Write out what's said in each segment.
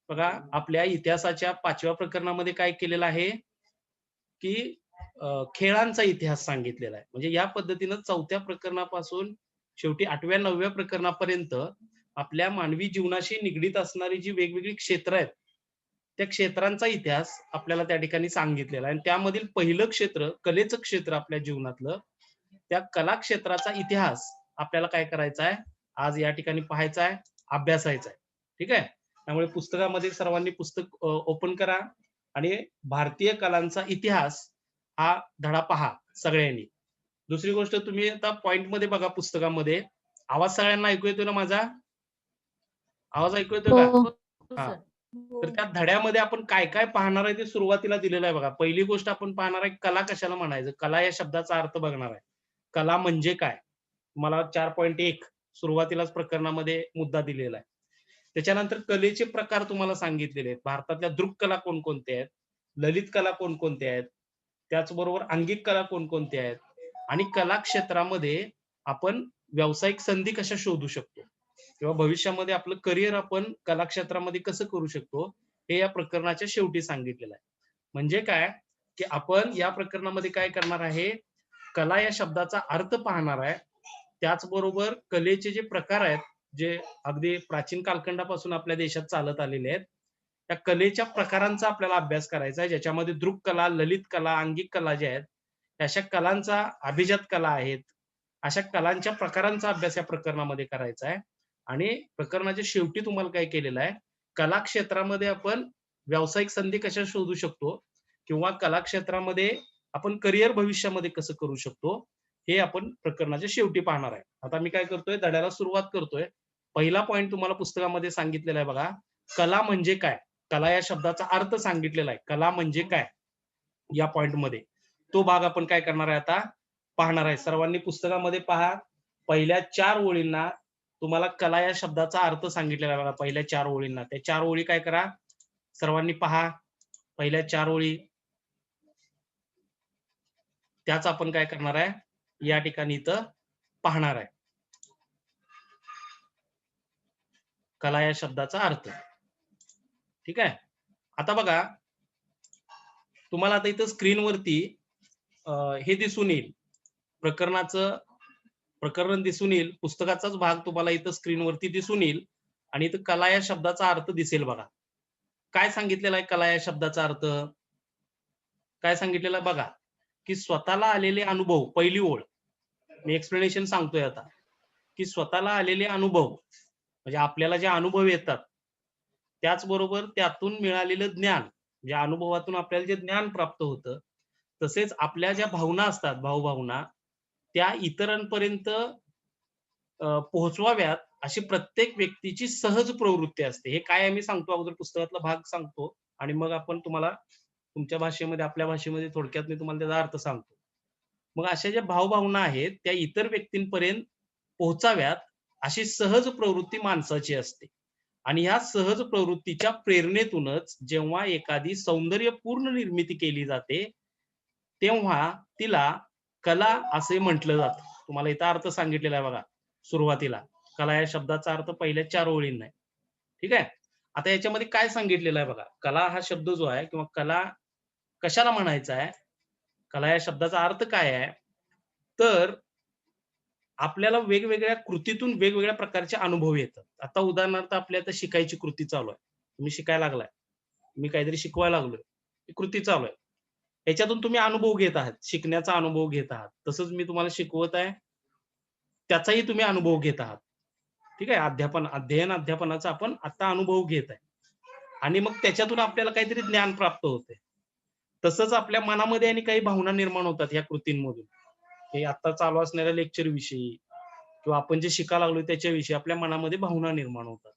बघा आपल्या इतिहासाच्या 5व्या प्रकरणामध्ये काय केलेलं आहे, की खेळांचा इतिहास सांगितलेला आहे. म्हणजे या पद्धतीनं 4थ्या प्रकरणापासून शेवटी 8व्या-9व्या प्रकरणापर्यंत आपल्या मानवी जीवनाशी निगडीत असणारी जी वेगवेगळी क्षेत्र आहेत, त्या क्षेत्रांचा इतिहास आपल्याला त्या ठिकाणी सांगितलेला आहे आणि त्यामधील पहिलं क्षेत्र, कलेचं क्षेत्र आपल्या जीवनातलं, त्या कला क्षेत्राचा इतिहास आपल्याला काय करायचा आहे, आज या ठिकाणी पाहायचा आहे, अभ्यासायचा आहे. ठीक आहे? त्यामुळे पुस्तकामध्ये सर्वांनी पुस्तक ओपन करा आणि भारतीय कलांचा इतिहास हा धडा पहा सगळ्यांनी. दुसरी गोष्ट तुम्ही आता पॉइंटमध्ये बघा पुस्तकामध्ये. आवाज सगळ्यांना ऐकू येतोय ना माझा? आवाज ऐकू येतोय हो, का? हो हां. सर. तर हो. त्या धड्यामध्ये आपण काय-काय पाहणार आहे ते सुरुवातीला दिलेलं आहे बघा. पहिली गोष्ट आपण पाहणार आहे कला कशाला म्हणायचं? कला या शब्दाचा अर्थ बघणार आहे. कला म्हणजे काय? तुम्हाला 4.1 सुरुवातीलाच प्रकरणामध्ये मुद्दा दिलेला आहे. त्याच्यानंतर कलेचे प्रकार तुम्हाला सांगितलेले आहेत. भारतातल्या दृक कला कोणकोणत्या आहेत? ललित कला कोणकोणत्या आहेत? त्याचबरोबर अंगिक कला कोणकोणत्या आहेत? आणि कला क्षेत्रामध्ये आपण व्यावसायिक संधी कशा शोधू शकतो? किंवा भविष्यामध्ये आपलं करिअर आपण कला क्षेत्रामध्ये कसं करू शकतो? हे या प्रकरणाच्या शेवटी सांगितलेलं आहे. म्हणजे काय, की आपण या प्रकरणामध्ये काय करणार आहे, कला या शब्दाचा अर्थ पाहणार आहे. त्याचबरोबर कलेचे जे प्रकार आहेत, जे अगदी प्राचीन कालखंडापासून आपल्या देशात चालत आलेले आहेत. त्या कलेच्या प्रकारांचा आपल्याला अभ्यास करायचा आहे, ज्याच्यामध्ये दृक कला, ललित कला, अंगिक कला ज्या आहेत, अशा कलांचा अभिजात कला आहेत. अशा कलांच्या प्रकारांचा अभ्यास या प्रकरणामध्ये करायचा आहे. आणि प्रकरणाच्या शेवटी तुम्हाला काय केलेलं आहे, कला क्षेत्रामध्ये आपण व्यावसायिक संधी कशा शोधू शकतो किंवा कला क्षेत्रामध्ये आपण करिअर भविष्यामध्ये कसं करू शकतो, हे आपण प्रकरणाच्या शेवटी पाहणार आहे. आता मी काय करतोय, धड्याला सुरुवात करतोय. पहिला पॉइंट तुम्हाला पुस्तकामध्ये सांगितलेला आहे बघा. कला म्हणजे काय? कला या शब्दाचा अर्थ सांगितलेला आहे. कला म्हणजे काय? या पॉइंटमध्ये. तो भाग आपण काय करणार आहे आता, पाहणार आहे. सर्वांनी पुस्तकामध्ये पहा. पहिल्या 4 ओळींना तुम्हाला कला या शब्दाचा अर्थ सांगितलेला आहे बघा, पहिल्या 4 ओळींना. त्या 4 ओळी काय करा, सर्वांनी पहा. पहिल्या 4 ओळी त्याच आपण काय करणार आहे, या ठिकाणी इथं पाहणार आहे. कला या शब्दाचा अर्थ. ठीक आहे. आता बघा, तुम्हाला आता इथं स्क्रीनवरती हे दिसून येईल. प्रकरणाचं प्रकरण दिसून येईल. पुस्तकाचाच भाग तुम्हाला इथं स्क्रीनवरती दिसून येईल आणि इथं कला या शब्दाचा अर्थ दिसेल बघा. काय सांगितलेला आहे कला या शब्दाचा अर्थ? काय सांगितलेलं आहे बघा, की स्वतःला आलेले अनुभव, पहिली ओळ. मी एक्सप्लेनेशन सांगतोय आता, की स्वतःला आलेले अनुभव, म्हणजे आपल्याला जे अनुभव येतात, त्याचबरोबर त्यातून मिळालेलं ज्ञान, म्हणजे अनुभवातून आपल्याला जे ज्ञान प्राप्त होतं, तसेच आपल्या ज्या भावना असतात, भावभावना, त्या इतरांपर्यंत पोहोचवाव्यात अशी प्रत्येक व्यक्तीची सहज प्रवृत्ती असते. हे काय आहे मी सांगतो, अगोदर पुस्तकातला भाग सांगतो आणि मग आपण तुम्हाला तुमच्या भाषेमध्ये, आपल्या भाषेमध्ये थोडक्यात मी तुम्हाला त्याचा अर्थ सांगतो. मग अशा ज्या भावभावना आहेत, त्या इतर व्यक्तींपर्यंत पोहोचाव्यात अशी सहज प्रवृत्ती माणसाची असते. आणि ह्या सहज प्रवृत्तीच्या प्रेरणेतूनच जेव्हा एखादी सौंदर्यपूर्ण निर्मिती केली जाते, तेव्हा तिला कला असे म्हटलं जातं. तुम्हाला इथं अर्थ सांगितलेला आहे बघा सुरुवातीला. कला या शब्दाचा अर्थ पहिल्या 4 ओळींना आहे. ठीक आहे. आता याच्यामध्ये काय सांगितलेलं आहे बघा. कला हा शब्द जो आहे किंवा कला कशाला म्हणायचा आहे? कला या शब्दाचा अर्थ काय आहे? तर आपल्याला वेगवेगळ्या कृतीतून वेगवेगळ्या प्रकारचे अनुभव येतात. आता उदाहरणार्थ आपली आता शिकायची कृती चालू आहे. तुम्ही शिकायला लागलाय. मी काहीतरी शिकवायला लागलोय. ही कृती चालू आहे. याच्यातून तुम्ही अनुभव घेत आहात. शिकण्याचा अनुभव घेत आहात. तसंच मी तुम्हाला शिकवत आहे. त्याचाही तुम्ही अनुभव घेत आहात. ठीक आहे. अध्ययनाचा आपण आता अनुभव घेत आहे. आणि मग त्याच्यातून आपल्याला काहीतरी ज्ञान प्राप्त होते. तसंच आपल्या मनामध्ये आणि काही भावना निर्माण होतात या कृतींमधून. हे आता चालू असणाऱ्या लेक्चर विषयी किंवा आपण जे शिकायला लागलोय त्याच्याविषयी आपल्या मनामध्ये भावना निर्माण होतात.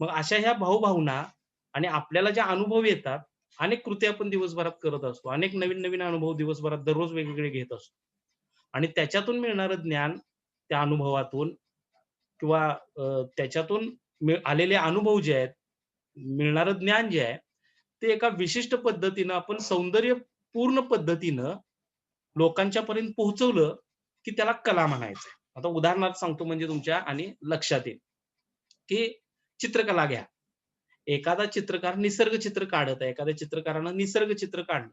मग अशा ह्या भावभावना आणि आपल्याला जे अनुभव येतात, अनेक कृती आपण दिवसभरात करत असतो. अनेक नवीन-नवीन अनुभव दिवसभरात दररोज वेगवेगळे घेत असतो. आणि त्याच्यातून मिळणारं ज्ञान, त्या अनुभवातून किंवा त्याच्यातून आलेले अनुभव जे आहेत, मिळणारं ज्ञान जे आहे, ते एका विशिष्ट पद्धतीनं आपण सौंदर्यपूर्ण पद्धतीनं लोकांच्या पर्यंत पोहोचवलं, की त्याला कला म्हणायचं. आता उदाहरणार्थ सांगतो म्हणजे तुमच्या आणि लक्षात येईल, की चित्रकला घ्या. एखादा चित्रकार निसर्ग चित्र काढत आहे, एखाद्या चित्रकारानं निसर्ग चित्र काढलं.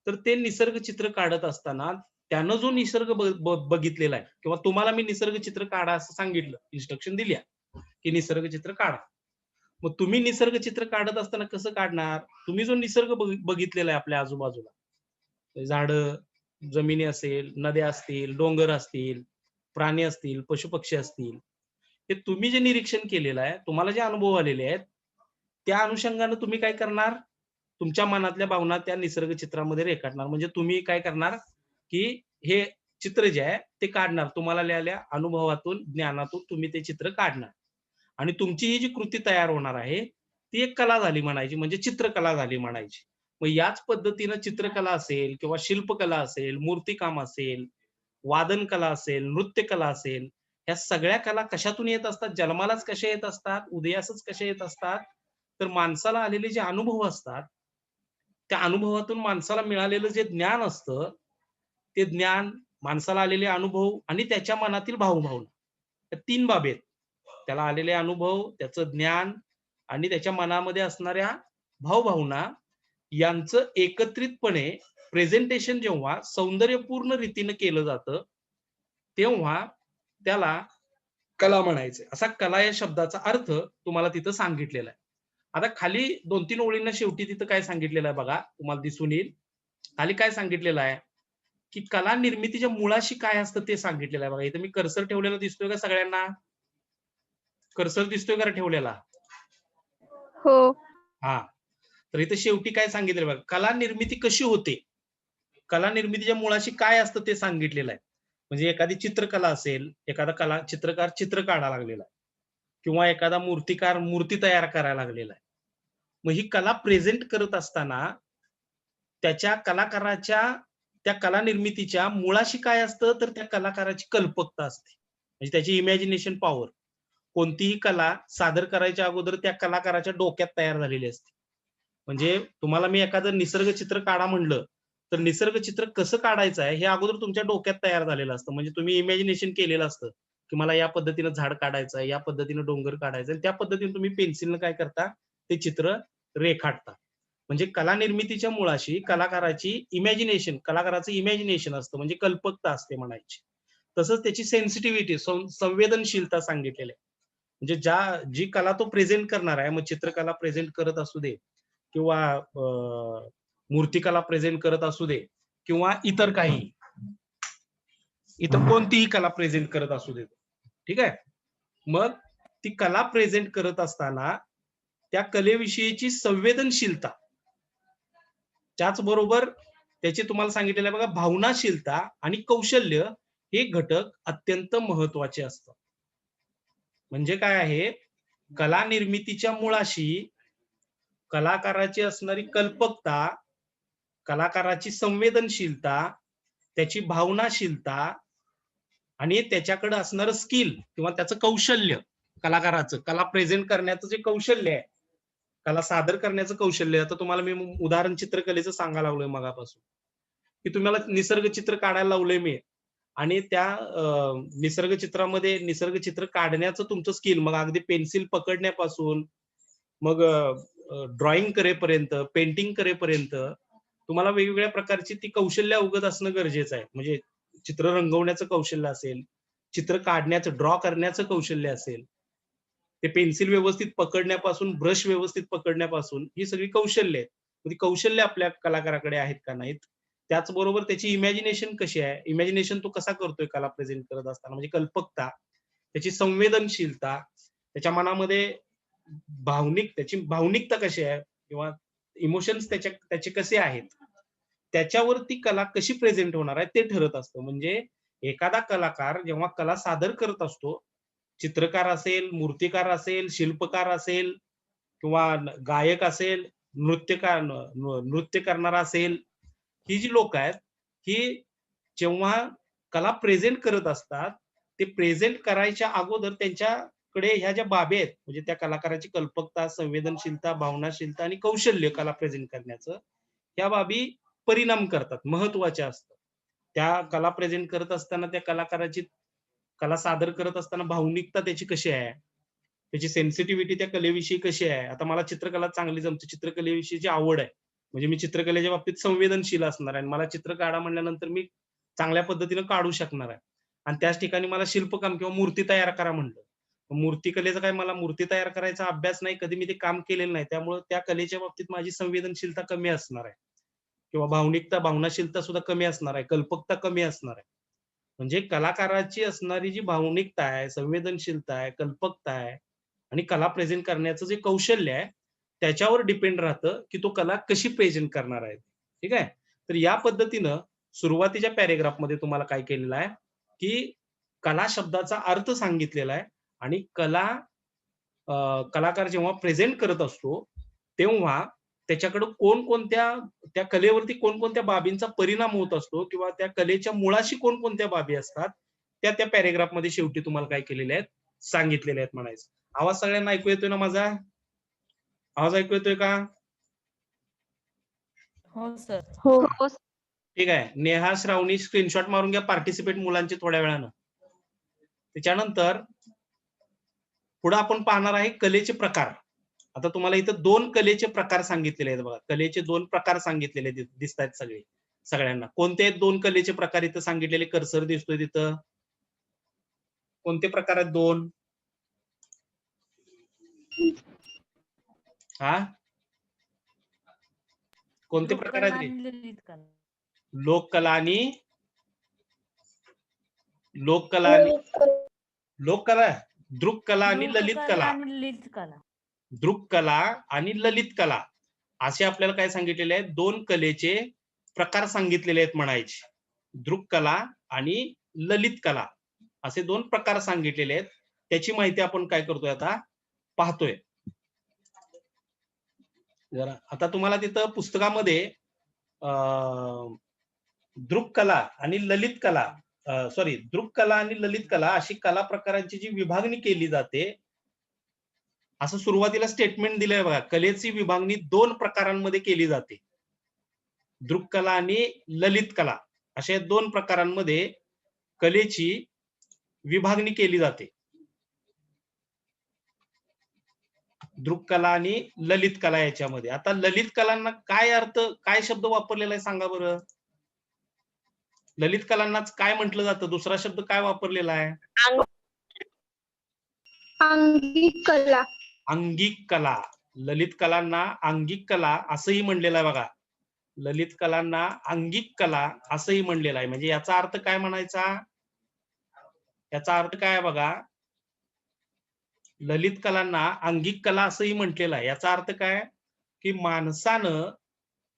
तर ते निसर्ग चित्र काढत असताना त्यानं जो निसर्ग बघितलेला आहे किंवा तुम्हाला मी निसर्ग चित्र काढा असं सांगितलं, इन्स्ट्रक्शन दिल्या, की निसर्ग चित्र काढा. मग तुम्ही निसर्ग चित्र काढत असताना कसं काढणार? तुम्ही जो निसर्ग बघितलेला आहे आपल्या आजूबाजूला, झाडं, जमिनी असेल, नद्या असतील, डोंगर असतील, प्राणी असतील, पशुपक्षी असतील. हे तुम्ही जे निरीक्षण केलेलं आहे, तुम्हाला जे अनुभव आलेले आहेत, त्या अनुषंगानं तुम्ही काय करणार? तुमच्या मनातल्या भावना त्या निसर्ग चित्रामध्ये रेखाटणार. म्हणजे तुम्ही काय करणार, की हे चित्र जे आहे ते काढणार. तुम्हाला आलेल्या अनुभवातून, ज्ञानातून तुम्ही ते चित्र काढणार. आणि तुमची ही जी कृती तयार होणार आहे, ती एक कला झाली म्हणायची, म्हणजे चित्रकला झाली म्हणायची. मग याच पद्धतीनं चित्रकला असेल किंवा शिल्पकला असेल, मूर्तिकाम असेल, वादन कला असेल, नृत्यकला असेल, ह्या सगळ्या कला कशातून येत असतात? जन्मालाच कशा येत असतात? उदयासच कशा येत असतात? तर माणसाला आलेले जे अनुभव असतात, त्या अनुभवातून माणसाला मिळालेलं जे ज्ञान असतं, ते ज्ञान, माणसाला आलेले अनुभव आणि त्याच्या मनातील भावभावना. या 3 बाबी आहेत. त्याला आलेले अनुभव, त्याचं ज्ञान आणि त्याच्या मनामध्ये असणाऱ्या भावभावना यांचं एकत्रितपणे प्रेझेंटेशन जेव्हा सौंदर्यपूर्ण रीतीने केलं जातं, तेव्हा त्याला कला म्हणायचंय. असा कला या शब्दाचा अर्थ तुम्हाला तिथं सांगितलेला आहे. आता खाली 2-3 ओळींना शेवटी तिथं काय सांगितलेलं आहे बघा, तुम्हाला दिसून येईल. खाली काय सांगितलेलं आहे, की कला निर्मितीच्या मुळाशी काय असतं ते सांगितलेलं आहे बघा. इथं मी कर्सर ठेवलेला दिसतोय का सगळ्यांना? कर्सर दिसतोय का ठेवलेला? हो. हां. तर इथं शेवटी काय सांगितलं बघा, कला निर्मिती कशी होते? कला निर्मितीच्या मुळाशी काय असतं ते सांगितलेलं आहे. म्हणजे एखादी चित्रकला असेल, एखादा चित्रकार चित्र काढायला लागलेला आहे किंवा एखादा मूर्तिकार मूर्ती तयार करायला लागलेला आहे. मग ही कला प्रेझेंट करत असताना त्याच्या कलाकाराच्या त्या कला निर्मितीच्या मुळाशी काय असतं, तर त्या कलाकाराची कल्पकता असते. म्हणजे त्याची इमॅजिनेशन पॉवर. कोणतीही कला सादर करायच्या अगोदर त्या कलाकाराच्या डोक्यात तयार झालेली असते. म्हणजे तुम्हाला मी एखादं निसर्ग चित्र काढा म्हणलं, तर निसर्ग चित्र कसं काढायचं आहे, हे अगोदर तुमच्या डोक्यात तयार झालेलं असतं. म्हणजे तुम्ही इमॅजिनेशन केलेलं असतं, की मला या पद्धतीनं झाड काढायचं आहे, या पद्धतीनं डोंगर काढायचं आणि त्या पद्धतीने तुम्ही पेन्सिलनं काय करता, ते चित्र रेखाटता. म्हणजे कला निर्मितीच्या मुळाशी कलाकाराचं इमॅजिनेशन असतं, म्हणजे कल्पकता असते म्हणायची. तसंच त्याची सेन्सिटिव्हिटी, संवेदनशीलता सांगितलेली आहे. म्हणजे जी कला तो प्रेझेंट करणार आहे, मग चित्रकला प्रेझेंट करत असू दे किंवा मूर्तिकला प्रेझेंट करत असू दे किंवा इतर काही, इतर कोणतीही कला प्रेझेंट करत असू दे. ठीक आहे? मग ती कला प्रेझेंट करत असताना त्या कलेविषयीची संवेदनशीलता, त्याचबरोबर त्याची तुम्हाला सांगितलेलं आहे बघा, भावनाशीलता आणि कौशल्य हे घटक अत्यंत महत्त्वाचे असतात. म्हणजे काय आहे, कला निर्मितीच्या मुळाशी कलाकाराची असणारी कल्पकता, कलाकाराची संवेदनशीलता, त्याची भावनाशीलता आणि त्याच्याकडे असणारं स्किल किंवा त्याचं कौशल्य, कलाकाराचं कला प्रेझेंट करण्याचं जे कौशल्य आहे, कला सादर करण्याचं कौशल्य. आता तुम्हाला मी उदाहरण चित्रकलेचं सांगायला लागलोय मगापासून, की तुम्हाला निसर्ग चित्र काढायला लावलंय मी आणि त्या निसर्ग चित्रामध्ये निसर्ग चित्र काढण्याचं तुमचं स्किल, मग अगदी पेन्सिल पकडण्यापासून मग ड्रॉइंग करेपर्यंत, पेंटिंग करेपर्यंत तुम्हाला वेगवेगळ्या प्रकारची ती कौशल्य अवगत असणं गरजेचं आहे. म्हणजे चित्र रंगवण्याचं कौशल्य असेल, चित्र काढण्याचं, ड्रॉ करण्याचं कौशल्य असेल, ते पेन्सिल व्यवस्थित पकडण्यापासून, ब्रश व्यवस्थित पकडण्यापासून ही सगळी कौशल्य आहेत. मग ती कौशल्य आपल्या कलाकाराकडे आहेत का नाहीत? त्याचबरोबर त्याची इमॅजिनेशन कशी आहे? इमॅजिनेशन तो कसा करतोय कला प्रेझेंट करत असताना, म्हणजे कल्पकता, त्याची संवेदनशीलता, त्याच्या मनामध्ये त्याची भावनिकता कशी आहे किंवा इमोशन्स त्याचे कसे आहेत, त्याच्यावर ती कला कशी प्रेझेंट होणार आहे ते ठरत असतं. म्हणजे एखादा कलाकार जेव्हा कला सादर करत असतो, चित्रकार असेल, मूर्तिकार असेल, शिल्पकार असेल किंवा गायक असेल, नृत्य करणारा असेल, ही जी लोक आहेत, ही जेव्हा कला प्रेझेंट करत असतात, ते प्रेझेंट करायच्या अगोदर त्यांच्याकडे ह्या ज्या बाबी आहेत, म्हणजे त्या कलाकाराची कल्पकता, संवेदनशीलता, भावनाशीलता आणि कौशल्य कला प्रेझेंट करण्याचं, ह्या बाबी परिणाम करतात, महत्त्वाच्या असतात. त्या कला प्रेझेंट करत असताना त्या कलाकाराची कला सादर करत असताना भावनिकता त्याची कशी आहे? त्याची सेन्सिटिव्हिटी त्या कलेविषयी कशी आहे. आता मला चित्रकला चांगली जमते, चित्रकलेविषयीची आवड आहे. म्हणजे मी चित्रकलेच्या बाबतीत संवेदनशील असणार आहे आणि मला चित्र काढा म्हटल्यानंतर मी चांगल्या पद्धतीने काढू शकणार आहे. आणि त्याच ठिकाणी मला शिल्पकाम किंवा मूर्ती तयार करा म्हटलं, मूर्तिकलेचं काय, मला मूर्ती तयार करायचा अभ्यास नाही, कधी मी ते काम केलेलं नाही. त्यामुळे त्या कलेच्या बाबतीत माझी संवेदनशीलता कमी असणार आहे किंवा भावनाशीलता सुद्धा कमी असणार आहे, कल्पकता कमी असणार आहे. म्हणजे कलाकाराची असणारी जी भावनिकता आहे, संवेदनशीलता आहे, कल्पकता आहे आणि कला प्रेझेंट करण्याचं जे कौशल्य आहे, त्याच्यावर डिपेंड राहतं, की तो कला कशी प्रेझेंट करणार आहे. ठीक आहे? तर या पद्धतीनं सुरुवातीच्या पॅराग्राफमध्ये तुम्हाला काय केलेलं आहे, की कला शब्दाचा अर्थ सांगितलेला आहे आणि कलाकार जेव्हा प्रेझेंट करत असतो, तेव्हा त्याच्याकडं कोणकोणत्या त्या कलेवरती कोणकोणत्या बाबींचा परिणाम होत असतो किंवा त्या कलेच्या मुळाशी कोणकोणत्या बाबी असतात, त्या पॅराग्राफमध्ये शेवटी तुम्हाला काय केलेल्या आहेत, सांगितलेल्या आहेत म्हणायचं. आवाज सगळ्यांना ऐकू येतोय ना माझा? आवाज ऐकू येतोय का? हो सर. हो. ठीक आहे. नेहा, श्रावणी स्क्रीनशॉट मारून घ्या पार्टिसिपेट मुलांचे थोड्या वेळानं. त्याच्यानंतर पुढे आपण पाहणार आहे कलेचे प्रकार. आता तुम्हाला इथं 2 कलेचे प्रकार सांगितलेले आहेत बघा. कलेचे 2 प्रकार सांगितलेले दिसतायत सगळ्यांना. कोणते आहेत 2 कलेचे प्रकार इथं सांगितलेले? कर्सर दिसतोय तिथं. कोणते प्रकार आहेत 2? हा? कोणते प्रकार आहेत रे? ललित कला. लोककला आणि लोककला, दृक्कला आणि ललित कला. ललित कला. दृक्कला आणि ललित कला असे आपल्याला काय सांगितलेले आहेत? 2 कलेचे प्रकार सांगितलेले आहेत म्हणायचे. दृक्कला आणि ललित कला असे 2 प्रकार सांगितलेले आहेत. त्याची माहिती आपण काय करतोय आता पाहतोय. जरा आता तुम्हाला तिथं पुस्तकामध्ये दृक्कला आणि ललित कला दृक्कला आणि ललित कला अशी कला प्रकारांची जी विभागणी केली जाते, असं सुरुवातीला स्टेटमेंट दिलंय बघा. कलेची विभागणी 2 प्रकारांमध्ये केली जाते. दृक्कला आणि ललित कला अशा 2 प्रकारांमध्ये कलेची विभागणी केली जाते. दृक्कला आणि ललित कला याच्यामध्ये. आता ललित कलांना काय अर्थ, काय शब्द वापरलेला आहे सांगा बरं? ललित कलांनाच काय म्हटलं जातं? दुसरा शब्द काय वापरलेला आहे? अंगिक कला. अंगिक कला. ललित कलांना अंगिक कला असंही म्हणलेलं आहे बघा. ललित कलांना अंगिक कला असंही म्हणलेलं आहे. म्हणजे याचा अर्थ काय म्हणायचा? याचा अर्थ काय आहे बघा. ललित कलांना अंगिक कला असंही म्हटलेलं आहे. याचा अर्थ काय? की माणसानं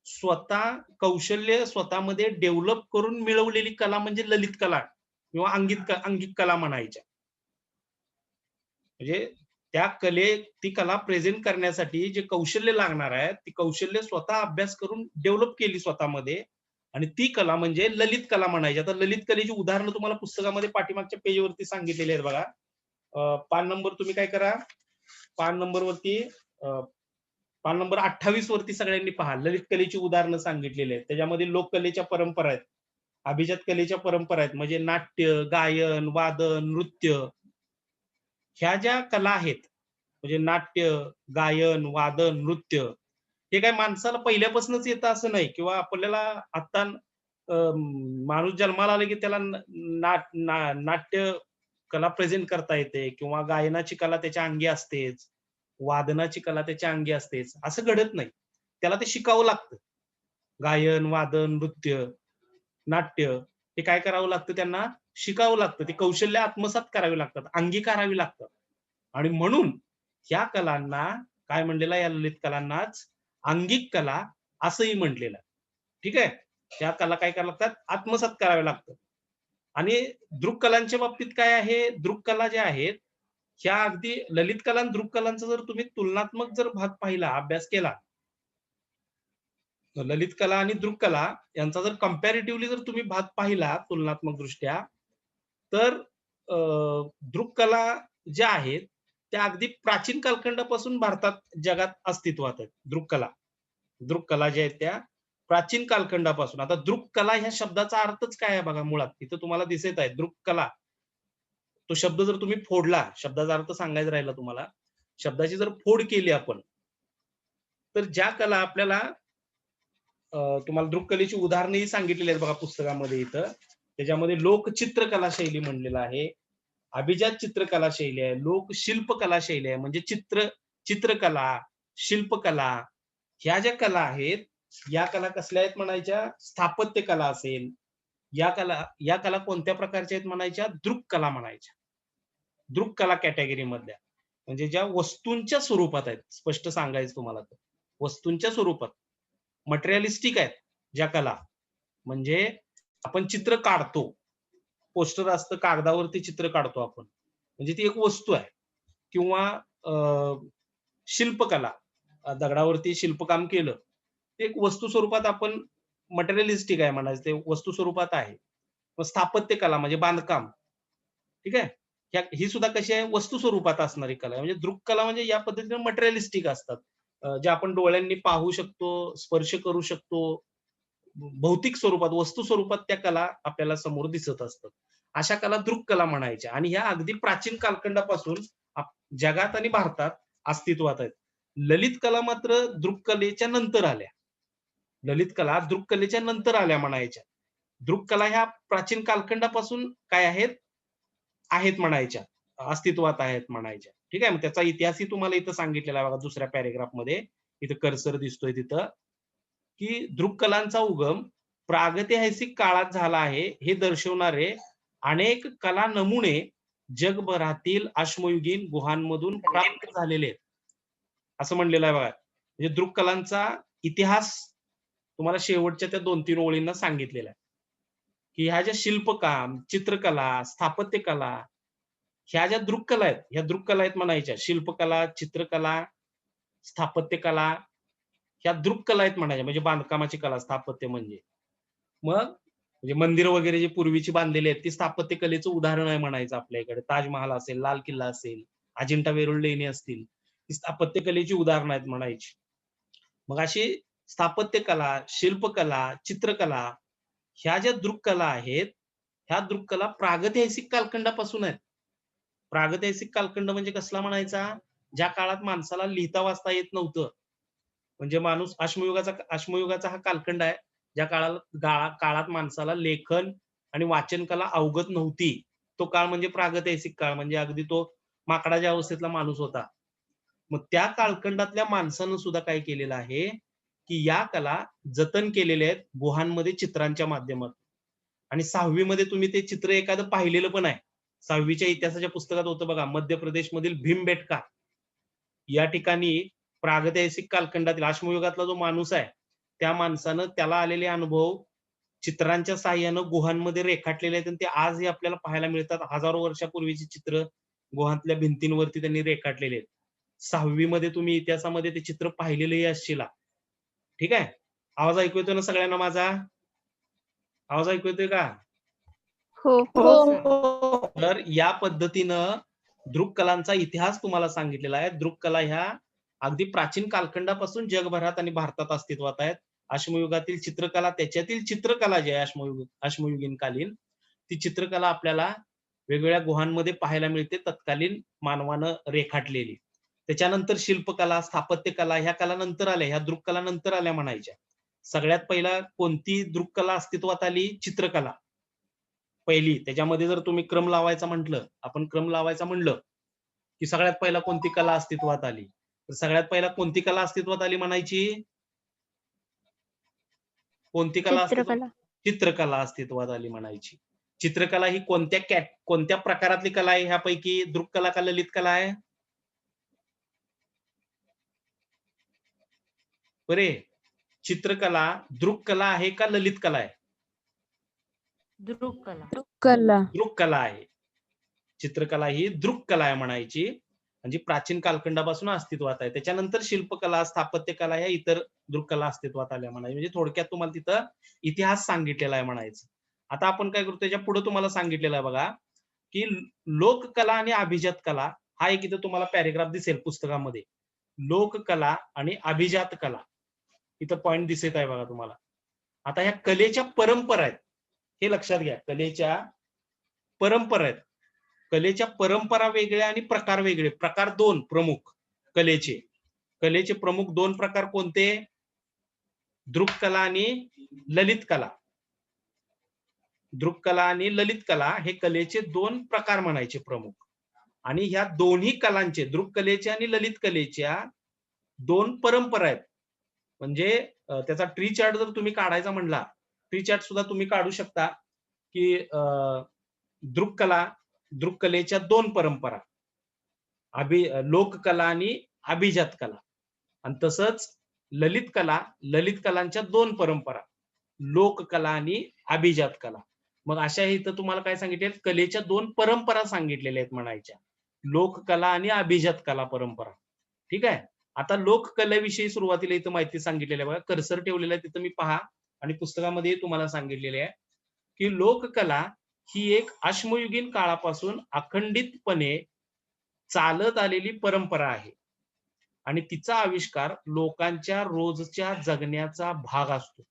स्वतः कौशल्य स्वतःमध्ये डेव्हलप करून मिळवलेली कला म्हणजे ललित कला किंवा अंगिक कला म्हणायच्या. म्हणजे ती कला प्रेझेंट करण्यासाठी जे कौशल्य लागणार आहे, ती कौशल्य स्वतः अभ्यास करून डेव्हलप केली स्वतःमध्ये आणि ती कला म्हणजे ललित कला म्हणायची. आता ललित कलेची उदाहरणं तुम्हाला पुस्तकामध्ये पाठीमागच्या पेजवरती सांगितलेली आहेत बघा. पान नंबर तुम्ही काय करा, पान नंबर 28 वरती सगळ्यांनी पहा. ललित कलेची उदाहरणं सांगितलेली आहेत. त्याच्यामध्ये लोककलेच्या परंपरा आहेत, अभिजात कलेच्या परंपरा आहेत. म्हणजे नाट्य, गायन, वादन, नृत्य ह्या ज्या कला आहेत, म्हणजे नाट्य, गायन, वादन, नृत्य हे काय माणसाला पहिल्यापासूनच येतं असं नाही किंवा आपल्याला आता माणूस जन्माला आला की त्याला नाट्य कला प्रेझेंट करता येते किंवा गायनाची कला त्याच्या अंगी असतेच, वादनाची कला त्याच्या अंगी असतेच, असं घडत नाही. त्याला ते शिकावं लागतं. गायन, वादन, नृत्य, नाट्य हे काय करावं लागतं? त्यांना शिकावं लागतं. ते कौशल्य आत्मसात करावी लागतात, अंगीकारावी लागतात. आणि म्हणून ह्या कलांना काय म्हणलेलं आहे? या ललित कलांनाच अंगिक कला असंही म्हटलेलं आहे. ठीक आहे? त्या कला काय कराव्या लागतात? आत्मसात कराव्या लागतात. आणि दृक्कलांच्या बाबतीत काय आहे? दृक्कला ज्या आहेत ह्या अगदी ललित कला आणि दृक्कलांचा जर तुम्ही तुलनात्मक जर भाग पाहिला, अभ्यास केला, ललित कला आणि दृक्कला यांचा जर कंपॅरेटिव्हली जर तुम्ही भाग पाहिला तुलनात्मक दृष्ट्या, तर दृक्कला ज्या आहेत त्या अगदी प्राचीन कालखंडापासून भारतात, जगात अस्तित्वात आहेत. दृक्कला ज्या आहेत त्या प्राचीन कालखंडापासून. आता दृक्कला ह्या शब्दाचा अर्थच काय आहे बघा मुळात. इथं तुम्हाला दिसत आहे दृक्कला. तो शब्द जर तुम्ही फोडला, शब्दाचा अर्थ सांगायचा राहिला तुम्हाला, शब्दाची जर फोड केली आपण, तर ज्या कला आपल्याला तुम्हाला दृक्कलेची उदाहरणंही सांगितलेली आहेत बघा पुस्तकामध्ये इथं. त्याच्यामध्ये लोकचित्रकला शैली म्हणलेलं आहे, अभिजात चित्रकला शैली आहे, लोकशिल्पकला शैली आहे. म्हणजे चित्रकला, शिल्पकला ह्या ज्या कला आहेत, या कला कसल्या आहेत म्हणायच्या? स्थापत्य कला असेल, या कला कोणत्या प्रकारच्या आहेत म्हणायच्या? दृक्कला म्हणायच्या. दृक्कला कॅटेगरी मधल्या. म्हणजे ज्या वस्तूंच्या स्वरूपात आहेत. स्पष्ट सांगायचं तुम्हाला तर. वस्तूंच्या स्वरूपात. मटेरिअलिस्टिक आहेत ज्या कला. म्हणजे आपण चित्र काढतो. पोस्टर असतं, कागदावरती चित्र काढतो आपण. म्हणजे ती एक वस्तू आहे. किंवा शिल्पकला, दगडावरती शिल्पकाम केलं. ते एक वस्तू स्वरूपात आपण मटेरिअलिस्टिक आहे म्हणायचं, ते वस्तू स्वरूपात आहे. मग स्थापत्य कला म्हणजे बांधकाम. ठीक आहे? ही सुद्धा कशी आहे? वस्तू स्वरूपात असणारी कला आहे. म्हणजे दृक्कला म्हणजे या पद्धतीने मटेरिअलिस्टिक असतात. जे आपण डोळ्यांनी पाहू शकतो, स्पर्श करू शकतो. भौतिक स्वरूपात, वस्तू स्वरूपात त्या कला आपल्याला समोर दिसत असतात. अशा कला दृक्कला म्हणायच्या आणि ह्या अगदी प्राचीन कालखंडापासून जगात आणि भारतात अस्तित्वात आहेत. ललित कला मात्र दृक्कलेच्या नंतर आल्या. ललित कला दृक्कलेच्या नंतर आल्या म्हणायच्या. दृक्कला ह्या प्राचीन कालखंडापासून काय आहेत म्हणायच्या. अस्तित्वात आहेत म्हणायच्या. ठीक आहे. मग त्याचा इतिहासही तुम्हाला इथं सांगितलेला आहे बघा दुसऱ्या पॅराग्राफमध्ये. इथं कर्सर दिसतोय तिथं, की दृक्कलांचा उगम प्रागैतिहासिक काळात झाला आहे हे दर्शवणारे अनेक कला नमुने जगभरातील अश्मयुगीन गुहांमधून प्राप्त झालेले आहेत. असं म्हणलेलं आहे बघा. म्हणजे दृक्कलांचा इतिहास तुम्हाला शेवटच्या त्या 2-3 ओळींना सांगितलेला आहे, की ह्या ज्या शिल्पकाम, चित्रकला, स्थापत्यकला ह्या ज्या दृक्कला आहेत, ह्या दृक्कला आहेत म्हणायच्या. शिल्पकला, चित्रकला, स्थापत्यकला ह्या दृक्कला आहेत म्हणायच्या. म्हणजे बांधकामाची कला, स्थापत्य म्हणजे. मग म्हणजे मंदिर वगैरे जे पूर्वीची बांधलेली आहेत, ती स्थापत्य कलेचं उदाहरण आहे म्हणायचं आपल्या इकडे. ताजमहाल असेल, लाल किल्ला असेल, अजिंठा वेरूळ लेणी असतील, ही स्थापत्य कलेची उदाहरणं आहेत म्हणायची. मग अशी स्थापत्य कला, शिल्पकला, चित्रकला ह्या ज्या दृक्कला आहेत, ह्या दृक्कला प्रागैतिहासिक कालखंडापासून आहेत. प्रागैतिहासिक कालखंड म्हणजे कसला म्हणायचा? ज्या काळात माणसाला लिहिता वाचता येत नव्हतं. म्हणजे माणूस अश्मयुगाचा हा कालखंड आहे. ज्या काळात माणसाला लेखन आणि वाचन कला अवगत नव्हती. तो काळ म्हणजे प्रागैतिहासिक काळ. म्हणजे अगदी तो माकडाच्या अवस्थेतला माणूस होता. मग त्या कालखंडातल्या माणसानं सुद्धा काय केलेलं आहे, की या कला जतन केलेल्या आहेत गुहांमध्ये चित्रांच्या माध्यमातून. आणि 6वी मध्ये तुम्ही ते चित्र एखादं पाहिलेलं पण आहे. 6वीच्या इतिहासाच्या पुस्तकात होतं बघा, मध्य प्रदेशमधील भीमबेटका या ठिकाणी प्रागैतिहासिक कालखंडातील अश्मयुगातला जो माणूस आहे, त्या माणसानं त्याला आलेले अनुभव चित्रांच्या साहाय्यानं गुहांमध्ये रेखाटलेले आहेत आणि ते आजही आपल्याला पाहायला मिळतात. हजारो वर्षापूर्वीची चित्र गुहांतल्या भिंतींवरती त्यांनी रेखाटलेले आहेत. 6वी मध्ये तुम्ही इतिहासामध्ये ते चित्र पाहिलेलेही असशीला. ठीक आहे? आवाज ऐकू येतोय ना सगळ्यांना माझा? आवाज ऐकू येतोय का? हो. तर या पद्धतीनं दृक्कलांचा इतिहास तुम्हाला सांगितलेला आहे. दृक्कला ह्या अगदी प्राचीन कालखंडापासून जगभरात आणि भारतात अस्तित्वात आहेत. अश्मयुगातील चित्रकला, त्याच्यातील चित्रकला जी आहे अश्मयुगीन कालीन, ती चित्रकला आपल्याला वेगवेगळ्या गुहांमध्ये पाहायला मिळते, तत्कालीन मानवानं रेखाटलेली. त्याच्यानंतर शिल्पकला, स्थापत्यकला ह्या कला नंतर आल्या, ह्या दृक्कला नंतर आल्या म्हणायच्या. सगळ्यात पहिला कोणती दृक्कला अस्तित्वात आली? चित्रकला पहिली. त्याच्यामध्ये जर तुम्ही क्रम लावायचा म्हटलं, आपण क्रम लावायचा म्हणलं, की सगळ्यात पहिला कोणती कला अस्तित्वात आली? तर सगळ्यात पहिला कोणती कला अस्तित्वात आली म्हणायची? कोणती कला अस्तित्वात? चित्रकला अस्तित्वात आली म्हणायची. चित्रकला ही कोणत्या प्रकारातली कला आहे? ह्यापैकी दृक्कला का ललित कला आहे? बरे, चित्रकला दृक्कला आहे का ललित कला आहे? दृक्कला आहे. चित्रकला ही दृक्कला आहे म्हणायची. म्हणजे प्राचीन कालखंडापासून अस्तित्वात आहे. त्याच्यानंतर शिल्पकला, स्थापत्यकला ह्या इतर दृक्कला अस्तित्वात आल्या म्हणायची. म्हणजे थोडक्यात तुम्हाला तिथं इतिहास सांगितलेला आहे म्हणायचं. आता आपण काय करतो, त्याच्या पुढे तुम्हाला सांगितलेलं आहे बघा, की लोककला आणि अभिजात कला हा एक इथं तुम्हाला पॅरेग्राफ दिसेल पुस्तकामध्ये. लोककला आणि अभिजात कला इथं पॉइंट दिसत आहे बघा तुम्हाला. आता ह्या कलेच्या परंपरा आहेत, हे लक्षात घ्या. कलेच्या परंपरा आहेत. कलेच्या परंपरा वेगळ्या आणि प्रकार वेगळे. प्रकार 2 प्रमुख. कलेचे प्रमुख दोन प्रकार कोणते? दृक कला आणि ललित कला. दृक कला आणि ललित कला हे कलेचे दोन प्रकार म्हणायचे प्रमुख. आणि ह्या दोन्ही कलांचे, दृक कलेच्या आणि ललित कलेच्या दोन परंपरा आहेत. म्हणजे त्याचा ट्री चार्ट जर तुम्ही काढायचा म्हणला, ट्री चार्ट सुद्धा तुम्ही काढू शकता की दृक कलेच्या दोन परंपरा, लोककला आणि अभिजात कला. आणि तसंच ललित कलांच्या दोन परंपरा, लोककला आणि अभिजात कला. मग अशा इथं तुम्हाला काय सांगितले? कलेच्या दोन परंपरा सांगितलेल्या आहेत म्हणायच्या, लोककला आणि अभिजात कला परंपरा. ठीक आहे. आता लोककलेविषयी सुरुवातीला इथं माहिती सांगितलेली आहे बघा, कर्सर ठेवलेला आहे तिथं मी पहा. आणि पुस्तकामध्ये तुम्हाला सांगितलेले आहे की लोककला ही एक अश्मयुगीन काळापासून अखंडितपणे चालत आलेली परंपरा आहे आणि तिचा आविष्कार लोकांच्या रोजच्या जगण्याचा भाग असतो.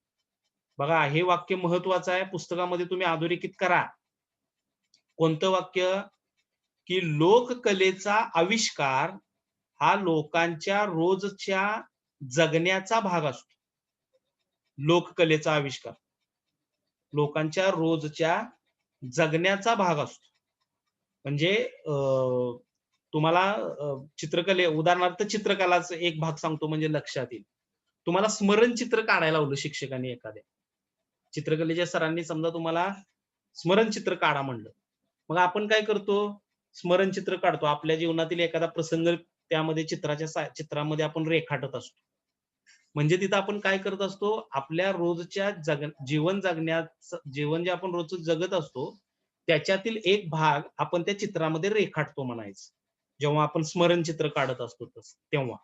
बघा, हे वाक्य महत्वाचं आहे, पुस्तकामध्ये तुम्ही अधोरेखित करा. कोणतं वाक्य? की लोककलेचा आविष्कार हा लोकांच्या रोजच्या जगण्याचा भाग असतो. लोककलेचा आविष्कार लोकांच्या रोजच्या जगण्याचा भाग असतो. म्हणजे तुम्हाला उदाहरणार्थ चित्रकलाचा एक भाग सांगतो म्हणजे लक्षात येईल. तुम्हाला स्मरणचित्र काढायला लावलं शिक्षकांनी, एखाद्या चित्रकलेच्या सरांनी समजा तुम्हाला स्मरणचित्र काढा म्हणलं, मग आपण काय करतो? स्मरणचित्र काढतो. आपल्या जीवनातील एखादा प्रसंग त्यामध्ये चित्रामध्ये आपण रेखाटत असतो. म्हणजे तिथं आपण काय करत असतो? आपल्या रोजच्या जीवन जे आपण रोजचं जगत असतो त्याच्यातील एक भाग आपण त्या चित्रामध्ये रेखाटतो म्हणायचं, जेव्हा आपण स्मरणचित्र काढत असतो तेव्हा.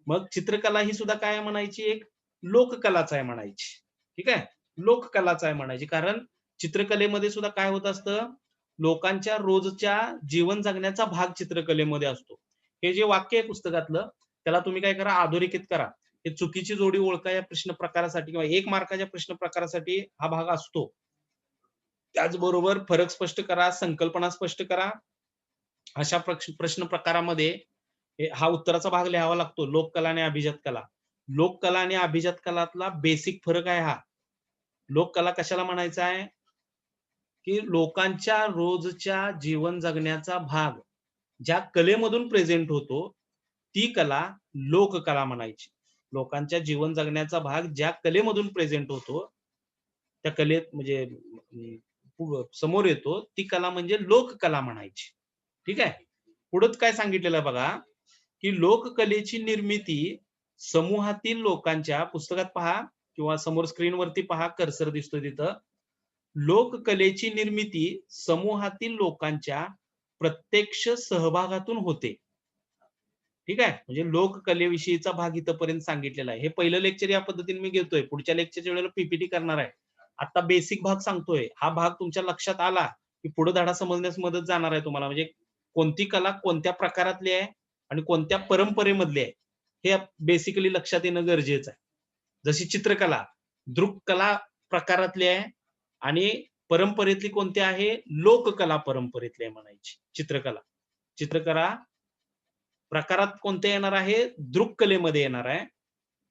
मग चित्रकला ही सुद्धा काय म्हणायची? एक लोककलाच आहे म्हणायची. ठीक आहे, लोककलाच आहे म्हणायची. कारण चित्रकलेमध्ये सुद्धा काय होत असतं? लोकांच्या रोजच्या जीवन जगण्याचा भाग चित्रकलेमध्ये असतो. हे जे वाक्य आहे पुस्तकातलं, त्याला तुम्ही काय करा? अधोरेखित करा. हे चुकीची जोडी ओळखा या प्रश्न प्रकारासाठी किंवा 1 मार्काच्या प्रश्न प्रकारासाठी हा भाग असतो. त्याचबरोबर फरक स्पष्ट करा, संकल्पना स्पष्ट करा. अशा प्रश्न प्रकारामध्ये हा उत्तराचा भाग लिहावा लागतो, लोककला आणि अभिजात कला. लोककला आणि अभिजात कलातला बेसिक फरक आहे हा. लोककला कशाला म्हणायचा आहे? की लोकांच्या रोजच्या जीवन जगण्याचा भाग ज्या कलेमधून प्रेझेंट होतो ती कला लोककला म्हणायची. लोकांच्या जीवन जगण्याचा भाग ज्या कलेमधून प्रेझेंट होतो त्या कलेत म्हणजे समोर येतो ती कला म्हणजे लोककला म्हणायची. ठीक आहे. पुढे काय सांगितलेलं बघा, की लोककलेची निर्मिती समूहातील लोकांच्या, पुस्तकात पहा किंवा समोर स्क्रीनवरती पहा, कर्सर दिसतोय तिथं, लोककलेची निर्मिती समूहातील लोकांच्या प्रत्यक्ष सहभागातून होते. ठीक आहे. म्हणजे लोककलेविषयीचा भाग इथपर्यंत सांगितलेला आहे. हे पहिलं लेक्चर या पद्धतीने मी घेतोय. पुढच्या लेक्चरच्या वेळेला पीपीटी करणार आहे. आता बेसिक भाग सांगतोय. हा भाग तुमच्या लक्षात आला की पुढे धडा समजण्यास मदत जाणार आहे तुम्हाला. म्हणजे कोणती कला कोणत्या प्रकारातली आहे आणि कोणत्या परंपरेमधली आहे हे बेसिकली लक्षात येणं गरजेचं आहे. जशी चित्रकला दृक कला प्रकारातली आहे आणि परंपरेतली कोणती आहे? लोककला परंपरेतली आहे म्हणायची चित्रकला प्रकारात कोणते येणार आहे? दृक कलेमध्ये येणार आहे.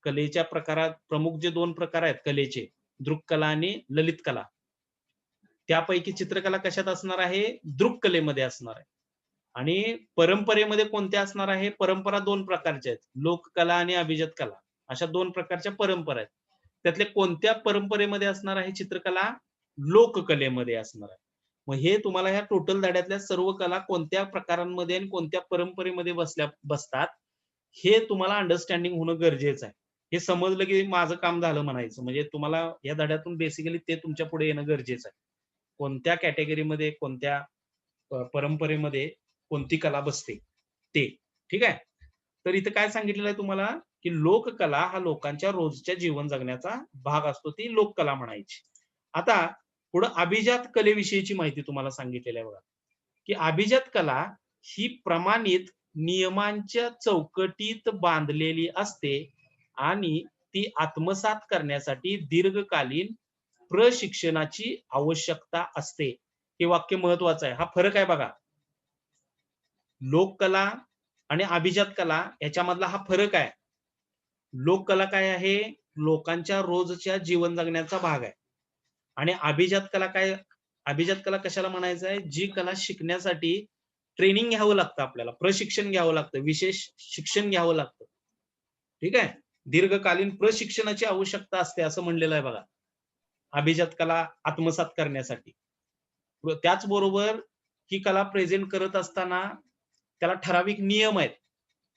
कलेच्या प्रकारात प्रमुख जे 2 प्रकार आहेत कलेचे, दृक कला आणि ललित कला, त्यापैकी चित्रकला कशात असणार आहे? दृक कलेमध्ये असणार आहे. आणि परंपरेमध्ये कोणत्या असणार आहे? परंपरा 2 प्रकारच्या आहेत, लोककला आणि अभिजात कला, अशा 2 प्रकारच्या परंपरा आहेत. त्यातल्या कोणत्या परंपरेमध्ये असणार आहे चित्रकला? लोककलेमध्ये असणार आहे. मग हे तुम्हाला ह्या टोटल धड्यातल्या सर्व कला कोणत्या प्रकारांमध्ये आणि कोणत्या परंपरेमध्ये बसतात हे तुम्हाला अंडरस्टँडिंग होणं गरजेचं आहे. हे समजलं की माझं काम झालं म्हणायचं. म्हणजे तुम्हाला या धड्यातून बेसिकली ते तुमच्या पुढे येणं गरजेचं आहे. कोणत्या कॅटेगरीमध्ये, कोणत्या परंपरेमध्ये कोणती कला बसते ते. ठीक आहे. तर इथं काय सांगितलेलं आहे तुम्हाला, की लोककला हा लोकांच्या रोजच्या जीवन जगण्याचा भाग असतो, ती लोककला म्हणायची. आता पुढे अभिजात कलेविषयीची माहिती तुम्हाला सांगितलेली आहे बघा, की अभिजात कला ही प्रमाणित नियमांच्या चौकटीत बांधलेली असते आणि ती आत्मसात करण्यासाठी दीर्घकालीन प्रशिक्षणाची आवश्यकता असते. हे वाक्य महत्वाचं आहे. हा फरक आहे बघा. लोककला आणि अभिजात कला याच्यामधला हा फरक आहे. लोककला काय आहे? लोकांच्या रोजच्या जीवन जगण्याचा भाग आहे. आणि अभिजात कला काय? अभिजात कला कशाला म्हणायचं आहे? जी कला शिकण्यासाठी ट्रेनिंग घ्यावं लागतं आपल्याला, प्रशिक्षण घ्यावं लागतं, विशेष शिक्षण घ्यावं लागतं. ठीक आहे? दीर्घकालीन प्रशिक्षणाची आवश्यकता असते असं म्हणलेलं आहे बघा. अभिजात कला आत्मसात करण्यासाठी. व त्याचबरोबर ही कला प्रेझेंट करत असताना त्याला ठराविक नियम आहेत.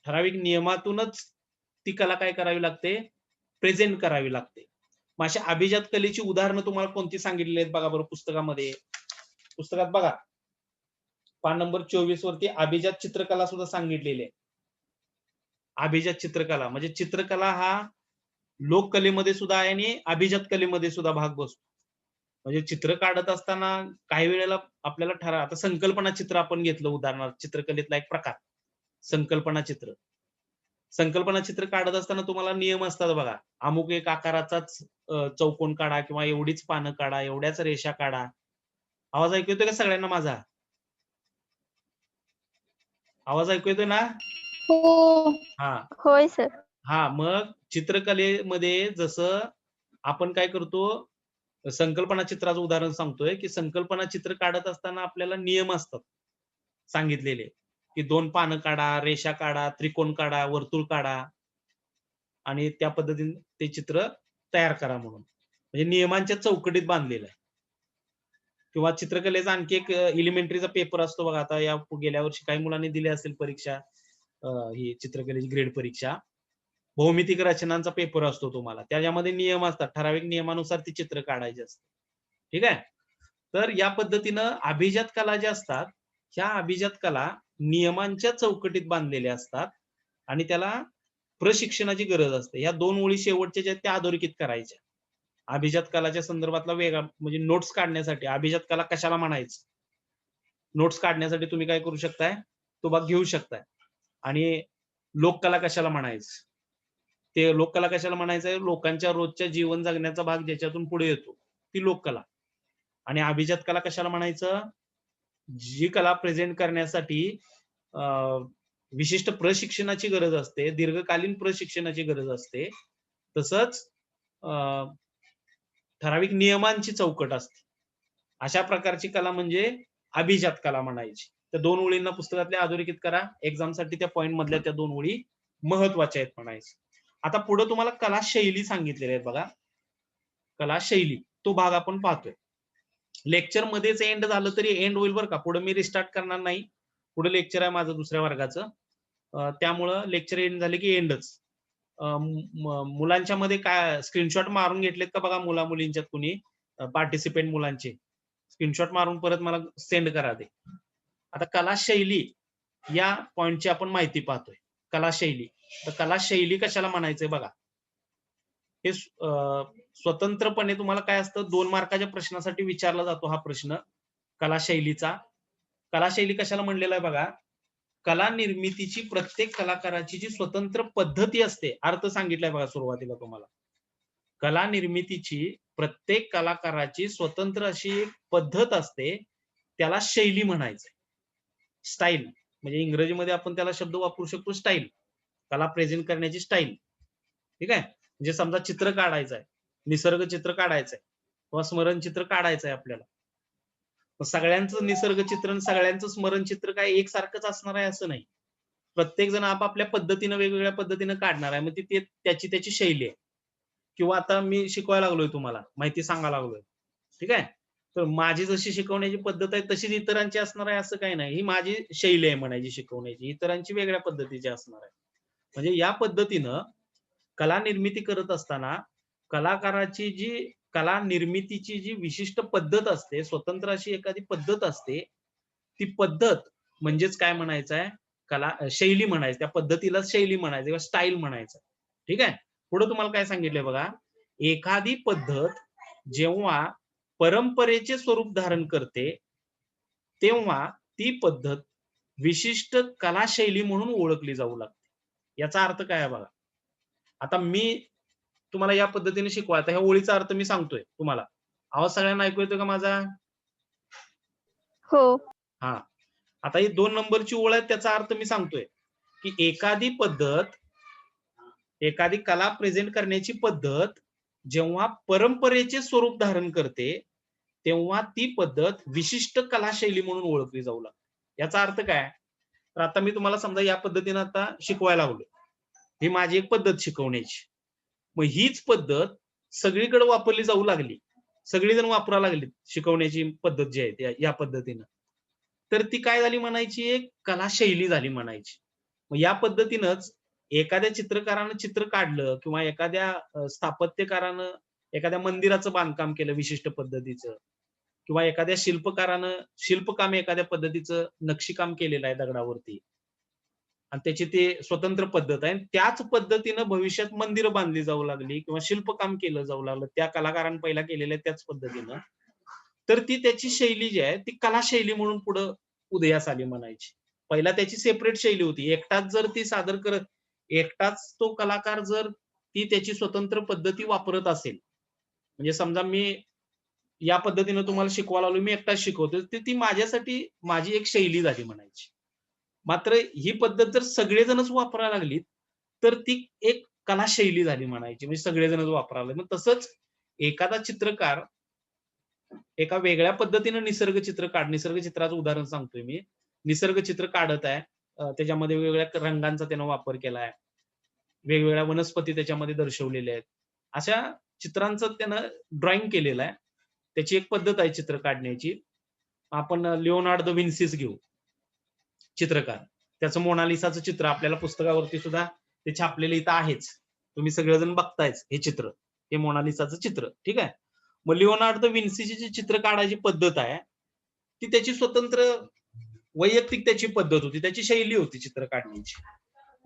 ठराविक नियमातूनच ती कला काय करावी लागते? प्रेझेंट करावी लागते. मग अशा अभिजात कलेची उदाहरणं तुम्हाला कोणती सांगितलेली आहेत बघा बरं पुस्तकामध्ये. पुस्तकात बघा, पान नंबर 24 वरती अभिजात चित्रकला सुद्धा सांगितलेली आहे. अभिजात चित्रकला म्हणजे चित्रकला हा लोककलेमध्ये सुद्धा आहे आणि अभिजात कलेमध्ये सुद्धा भाग बसतो. म्हणजे चित्र काढत असताना काही वेळेला आपल्याला आता संकल्पना चित्र आपण घेतलं उदाहरणार्थ, चित्रकलेतला एक प्रकार संकल्पना चित्र. संकल्पना चित्र काढत असताना तुम्हाला नियम असतात बघा. अमुक एक आकाराचाच चौकोन काढा किंवा एवढीच पानं काढा, एवढ्याच रेषा काढा. आवाज ऐकू येतोय का सगळ्यांना माझा? आवाज ऐकू येतोय ना? हो. हां. होय सर. हां, मग चित्रकलेमध्ये जसं आपण काय करतो, संकल्पना चित्राचं उदाहरण सांगतोय, की संकल्पना चित्र काढत असताना आपल्याला नियम असतात सांगितलेले, की 2 पानं काढा, रेषा काढा, त्रिकोण काढा, वर्तुळ काढा आणि त्या पद्धतीने ते चित्र तयार करा म्हणून. म्हणजे नियमांच्या चौकटीत बांधलेलं आहे. किंवा चित्रकलेचा आणखी एक एलिमेंटरीचा पेपर असतो बघा. आता गेल्या वर्षी काही मुलांनी दिली असेल परीक्षा, ही चित्रकलेची ग्रेड परीक्षा. भौमितिक रचनांचा पेपर असतो तुम्हाला. त्याच्यामध्ये नियम असतात. ठराविक नियमानुसार ती चित्र काढायची असतात. ठीक आहे? तर या पद्धतीनं अभिजात कला ज्या असतात, ह्या अभिजात कला नियमांच्या चौकटीत बांधलेल्या असतात आणि त्याला प्रशिक्षणाची गरज असते. ह्या 2 ओळी शेवटच्या ज्या आहेत त्या अधोरेखित करायच्या. अभिजात कलाच्या संदर्भातला वेगळा म्हणजे नोट्स काढण्यासाठी अभिजात कला कशाला म्हणायचं? नोट्स काढण्यासाठी तुम्ही काय करू शकताय? तो भाग घेऊ शकताय. आणि लोककला कशाला म्हणायचं? ते लोककला कशाला म्हणायचं? लोकांच्या रोजच्या जीवन जगण्याचा भाग ज्याच्यातून पुढे येतो, ती लोककला. आणि अभिजात कला कशाला म्हणायचं? जी कला प्रेझेंट करण्यासाठी अ, विशिष्ट प्रशिक्षणाची गरज असते, दीर्घकालीन प्रशिक्षणाची गरज असते. तसंच अ, ठराविक नियमांची चौकट असते. अशा प्रकारची कला म्हणजे अभिजात कला म्हणायची. त्या 2 ओळींना पुस्तकातल्या अधोरेखित करा. एक्झामसाठी त्या पॉइंट मधल्या त्या 2 ओळी महत्त्वाच्या आहेत म्हणायचं. आता पुढे तुम्हाला कला शैली सांगितलेल्या आहेत बघा. कला शैली तो भाग आपण पाहतोय. लेक्चर मध्येच एंड झालं तरी एंड होईल बरं का. पुढे मी रिस्टार्ट करणार नाही. पुढे लेक्चर आहे माझं दुसऱ्या वर्गाचं. त्यामुळं लेक्चर एंड झाले की एंडच. मुलांच्या मध्ये काय स्क्रीनशॉट मारून घेतलेत का बघा मुला-मुलींच्यात कुणी पार्टिसिपेंट मुलांचे. स्क्रीनशॉट मारून परत मला सेंड करा ते. आता कला शैली या पॉइंटची आपण माहिती पाहतोय. कला शैली. तर कला शैली कशाला म्हणायचंय बघा. हे स्वतंत्रपणे तुम्हाला काय असतं 2 मार्काच्या प्रश्नासाठी विचारला जातो हा प्रश्न कला शैलीचा. कला शैली कशाला म्हणलेला आहे बघा. कला निर्मितीची प्रत्येक कलाकाराची जी स्वतंत्र पद्धती असते, अर्थ सांगितलाय बघा सुरुवातीला तुम्हाला. कला निर्मितीची प्रत्येक कलाकाराची स्वतंत्र अशी एक पद्धत असते, त्याला शैली म्हणायचंय. स्टाईल म्हणजे इंग्रजीमध्ये आपण त्याला शब्द वापरू शकतो स्टाईल. कला प्रेझेंट करण्याची स्टाईल. ठीक आहे? म्हणजे समजा चित्र काढायचं आहे, निसर्ग चित्र काढायचं आहे किंवा स्मरण चित्र काढायचं आहे आपल्याला. सगळ्यांचं निसर्ग चित्र आणि सगळ्यांचं स्मरण चित्र काय एकसारखंच असणार आहे असं नाही. प्रत्येक जण आपापल्या पद्धतीनं वेगवेगळ्या पद्धतीनं काढणार आहे. मग ती त्याची शैली आहे. किंवा आता मी शिकवायला लागलोय तुम्हाला, माहिती सांगायला लागलोय. ठीक आहे? तर माझी जशी शिकवण्याची पद्धत आहे तशीच इतरांची असणार आहे असं काही नाही. ही माझी शैली आहे म्हणायची शिकवण्याची. इतरांची वेगळ्या पद्धतीची असणार आहे. म्हणजे या पद्धतीनं कला निर्मिती करत असताना कलाकाराची जी कला निर्मितीची जी विशिष्ट पद्धत असते, स्वतंत्र अशी एखादी पद्धत असते, ती पद्धत म्हणजेच काय म्हणायचं आहे, कला शैली म्हणायचं. त्या पद्धतीला शैली म्हणायचं किंवा स्टाईल म्हणायचं. ठीक आहे? पुढे तुम्हाला काय सांगितलंय बघा. एखादी पद्धत जेव्हा परंपरेचे स्वरूप धारण करते, तेव्हा ती पद्धत विशिष्ट कलाशैली म्हणून ओळखली जाऊ लागते. याचा अर्थ काय आहे बघा. आता मी तुम्हाला या पद्धतीने शिकवा. आता ह्या ओळीचा अर्थ मी सांगतोय तुम्हाला. आवाज सगळ्यांना ऐकू येतोय का माझा? हो. हां. आता ही 2 नंबरची ओळ आहे त्याचा अर्थ मी सांगतोय. की एखादी कला प्रेझेंट करण्याची पद्धत जेव्हा परंपरेचे स्वरूप धारण करते, तेव्हा ती पद्धत विशिष्ट कलाशैली म्हणून ओळखली जाऊ लागते. याचा अर्थ काय? तर आता मी तुम्हाला समजा या पद्धतीने आता शिकवायला लागलो. ही माझी एक पद्धत शिकवण्याची. मग हीच पद्धत सगळीकडे वापरली जाऊ लागली. सगळेजण वापरायला लागली शिकवण्याची पद्धत जी आहे या पद्धतीनं. तर ती काय झाली म्हणायची, एक कलाशैली झाली म्हणायची. मग या पद्धतीनंच एखाद्या चित्रकारानं चित्र काढलं किंवा एखाद्या स्थापत्यकारानं एखाद्या मंदिराचं बांधकाम केलं विशिष्ट पद्धतीचं किंवा एखाद्या शिल्पकारानं शिल्पकाम एखाद्या पद्धतीचं नक्षीकाम केलेलं आहे दगडावरती आणि त्याची ते स्वतंत्र पद्धत आहे. त्याच पद्धतीनं भविष्यात मंदिरं बांधली जाऊ लागली किंवा शिल्पकाम केलं जाऊ लागलं त्या कलाकारानं पहिला केलेलं आहे त्याच पद्धतीनं. तर ती त्याची शैली जी आहे ती कलाशैली म्हणून पुढं उदयास आली म्हणायची. पहिला त्याची सेपरेट शैली होती. एकटाच तो कलाकार जर ती त्याची स्वतंत्र पद्धती वापरत असेल, म्हणजे समजा मी या पद्धतीनं तुम्हाला शिकवायला लागलो, मी एकटाच शिकवतोय, तर ती माझ्यासाठी माझी एक शैली झाली म्हणायची. मात्र ही पद्धत जर सगळेजणच वापरायला लागलीत, तर ती एक कलाशैली झाली म्हणायची. म्हणजे सगळेजणच वापरायला लागले. मग तसंच एखादा चित्रकार एका वेगळ्या पद्धतीनं निसर्ग चित्राचं उदाहरण सांगतोय मी. निसर्ग चित्र काढत आहे. त्याच्यामध्ये वेगवेगळ्या रंगांचा त्यानं वापर केलाय. वेगवेगळ्या वनस्पती त्याच्यामध्ये दर्शवलेल्या आहेत. अशा चित्रांचं त्यानं ड्रॉइंग केलेलं आहे. त्याची एक पद्धत आहे चित्र काढण्याची. आपण लिओनार्दो विन्सीस घेऊ, चित्रकार. त्याचं मोनालिसाचं चित्र आपल्याला पुस्तकावरती सुद्धा ते छापलेलं इथं आहेच. तुम्ही सगळेजण बघतायच हे चित्र. हे मोनालिसाचं चित्र. ठीक आहे. मग लिओनार्दो विन्सीची जी चित्र काढायची पद्धत आहे, ती त्याची स्वतंत्र वैयक्तिक त्याची पद्धत होती. त्याची शैली होती चित्र काढण्याची.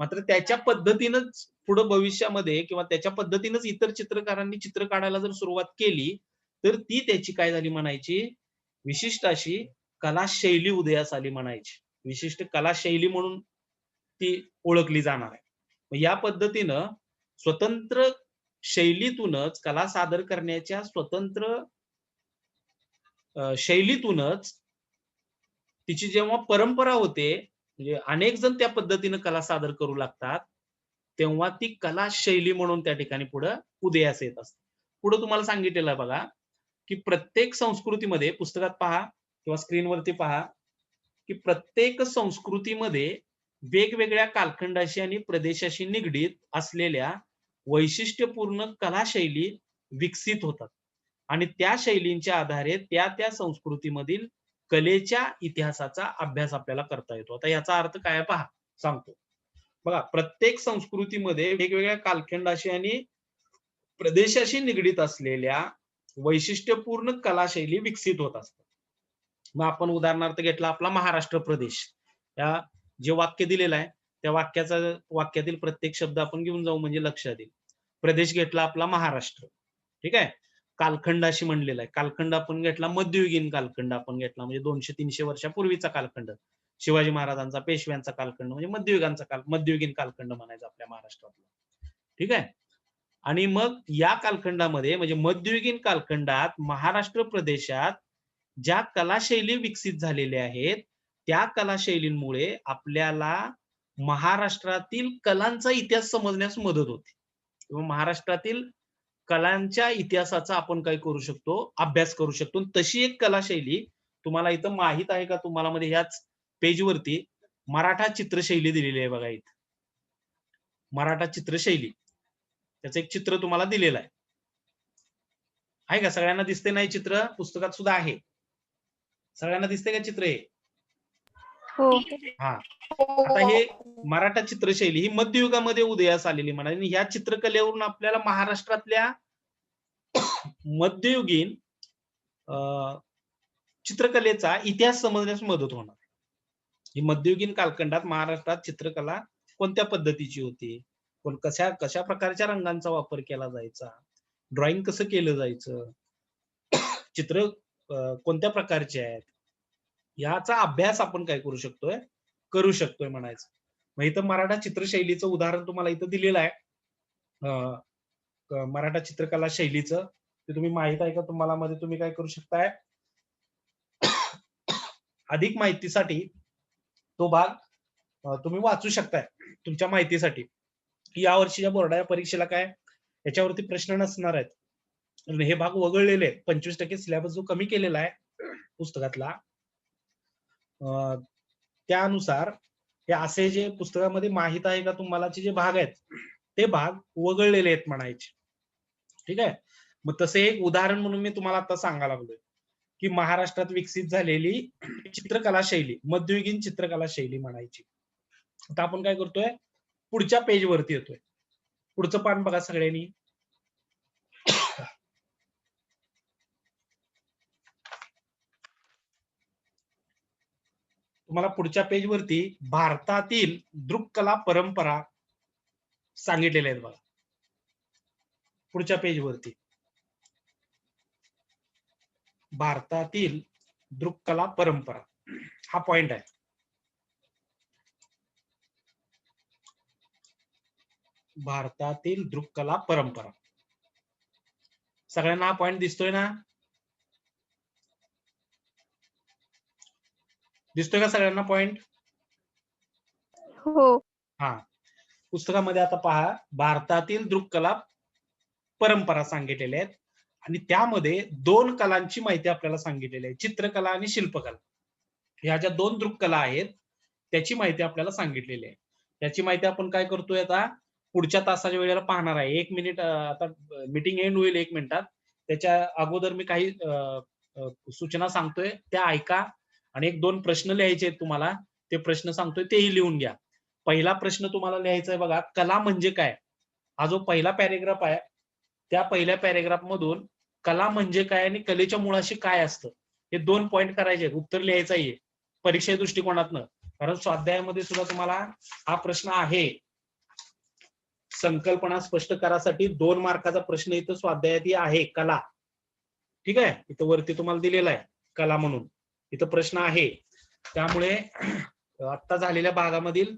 मात्र त्याच्या पद्धतीनंच पुढे भविष्यामध्ये किंवा त्याच्या पद्धतीनंच इतर चित्रकारांनी चित्र काढायला जर सुरुवात केली, तर ती त्याची काय झाली म्हणायची, विशिष्ट अशी कलाशैली उदयास आली म्हणायची. विशिष्ट कलाशैली म्हणून ती ओळखली जाणार आहे. मग या पद्धतीनं स्वतंत्र शैलीतूनच कला सादर करण्याच्या स्वतंत्र शैलीतूनच तिची जेव्हा परंपरा होते, म्हणजे अनेक जण त्या पद्धतीनं कला सादर करू लागतात, तेव्हा ती कला शैली म्हणून त्या ठिकाणी पुढं उदयास येत असते. पुढे तुम्हाला सांगितलेलं आहे बघा, की प्रत्येक संस्कृतीमध्ये पुस्तकात पहा किंवा स्क्रीनवरती पहा, की प्रत्येक संस्कृतीमध्ये वेगवेगळ्या कालखंडाशी आणि प्रदेशाशी निगडीत असलेल्या वैशिष्ट्यपूर्ण कलाशैली विकसित होतात आणि त्या शैलींच्या आधारे त्या संस्कृतीमधील कलेच्या इतिहासाचा अभ्यास आपल्याला करता येतो. आता याचा अर्थ काय आहे पहा, सांगतो. बघा, प्रत्येक संस्कृतीमध्ये वेगवेगळ्या कालखंडाशी आणि प्रदेशाशी निगडीत असलेल्या वैशिष्ट्यपूर्ण कलाशैली विकसित होत असतात. मग आपण उदाहरणार्थ घेतला आपला महाराष्ट्र प्रदेश. या जे वाक्य दिलेलं आहे त्या वाक्यातील प्रत्येक शब्द आपण घेऊन जाऊ म्हणजे लक्षात येईल. प्रदेश घेतला आपला महाराष्ट्र. ठीक आहे. कालखंड अशी म्हणलेला आहे. कालखंड आपण घेतला मध्ययुगीन कालखंड आपण घेतला म्हणजे 200-300 वर्षापूर्वीचा कालखंड. शिवाजी महाराजांचा, पेशव्यांचा कालखंड म्हणजे मध्ययुगीन कालखंड म्हणायचा आपल्या महाराष्ट्रातला. ठीक आहे. आणि मग या कालखंडामध्ये म्हणजे मध्ययुगीन कालखंडात महाराष्ट्र प्रदेशात ज्या कलाशैली विकसित झालेल्या आहेत, त्या कलाशैलींमुळे आपल्याला महाराष्ट्रातील कलांचा इतिहास समजण्यास मदत होते किंवा महाराष्ट्रातील कलांच्या इतिहासाचा आपण काय करू शकतो, अभ्यास करू शकतो. तशी एक कलाशैली तुम्हाला इथं माहित आहे का? तुम्हाला मध्ये ह्याच पेजवरती मराठा चित्रशैली दिलेली आहे बघा इथं. मराठा चित्रशैली. त्याचं एक चित्र तुम्हाला दिलेलं आहे. आहे का? सगळ्यांना दिसते नाही चित्र? पुस्तकात सुद्धा आहे. सगळ्यांना दिसते का चित्र हे? हो. हा. आता हे मराठा चित्रशैली ही मध्ययुगामध्ये उदयास आलेली म्हणा आणि ह्या चित्रकलेवरून आपल्याला महाराष्ट्रातल्या मध्ययुगीन चित्रकलेचा इतिहास समजण्यास मदत होणार. ही मध्ययुगीन कालखंडात महाराष्ट्रात चित्रकला कोणत्या पद्धतीची होती, कशा प्रकारच्या रंगांचा वापर केला जायचा, ड्रॉइंग कसं केलं जायचं, चित्र कोणत्या प्रकारचे आहेत, याचा अभ्यास आपण काय करू शकतोय म्हणायचं. मग इथं मराठा चित्रशैलीचं उदाहरण तुम्हाला इथं दिलेलं आहे. मराठा चित्रकला शैलीचं ते तुम्ही माहित आहे का तुम्हाला? मध्ये तुम्ही काय करू शकताय, अधिक माहितीसाठी तो भाग तुम्ही वाचू शकताय तुमच्या माहितीसाठी. या वर्षीच्या बोर्डाच्या परीक्षेला काय याच्यावरती प्रश्न नसणार आहेत. आणि हे भाग वगळलेले आहेत. 25% सिलेबस जो कमी केलेला आहे पुस्तकातला, त्यानुसार हे असे जे पुस्तकामध्ये माहित आहे का तुम्हाला जे भाग आहेत ते भाग वगळलेले आहेत म्हणायचे. ठीक आहे. मग तसे एक उदाहरण म्हणून मी तुम्हाला आता सांगायला लागलोय की महाराष्ट्रात विकसित झालेली चित्रकला शैली, मध्ययुगीन चित्रकला शैली म्हणायची. आता आपण काय करतोय, पुढच्या पेज वरती येतोय. पुढचं पान बघा सगळ्यांनी. तुम्हाला पुढच्या पेज वरती भारतातील दृक्कला परंपरा सांगितलेल्या आहेत बघा. पुढच्या पेज वरती भारतातील दृक्कला परंपरा हा पॉइंट आहे. भारतातील दृक्कला परंपरा. सगळ्यांना हा पॉइंट दिसतोय ना? दिसतोय का सगळ्यांना पॉइंट? हो. हा. पुस्तकामध्ये आता पहा, भारतातील दृक्कला परंपरा सांगितलेल्या आहेत आणि त्यामध्ये 2 कलांची माहिती आपल्याला सांगितलेली आहे, चित्रकला आणि शिल्पकला. ह्या ज्या 2 दृक्कला आहेत त्याची माहिती आपल्याला सांगितलेली आहे. त्याची माहिती आपण काय करतोय आता पुढच्या तासाच्या वेळेला पाहणार आहे. 1 मिनिट आता मीटिंग एंड होईल 1 मिनिटात. त्याच्या अगोदर मी काही सूचना सांगतोय त्या ऐका आणि 1-2 प्रश्न लिहायचे आहेत तुम्हाला. ते प्रश्न सांगतोय तेही लिहून घ्या. पहिला प्रश्न तुम्हाला लिहायचा आहे बघा, कला म्हणजे काय? हा जो पहिला पॅरेग्राफ आहे त्या पहिल्या पॅरेग्राफ मधून कला म्हणजे काय आणि कलेच्या मुळाशी काय असतं हे 2 पॉइंट करायचे आहेत. उत्तर लिहायचं आहे परीक्षे दृष्टिकोनातनं. कारण स्वाध्यायामध्ये सुद्धा तुम्हाला हा प्रश्न आहे. संकल्पना स्पष्ट करासाठी 2 मार्काचा प्रश्न इथं स्वाध्यायात आहे, कला. ठीक आहे. इथं वरती तुम्हाला दिलेला आहे कला म्हणून. इथं प्रश्न आहे. त्यामुळे आता झालेल्या भागामधील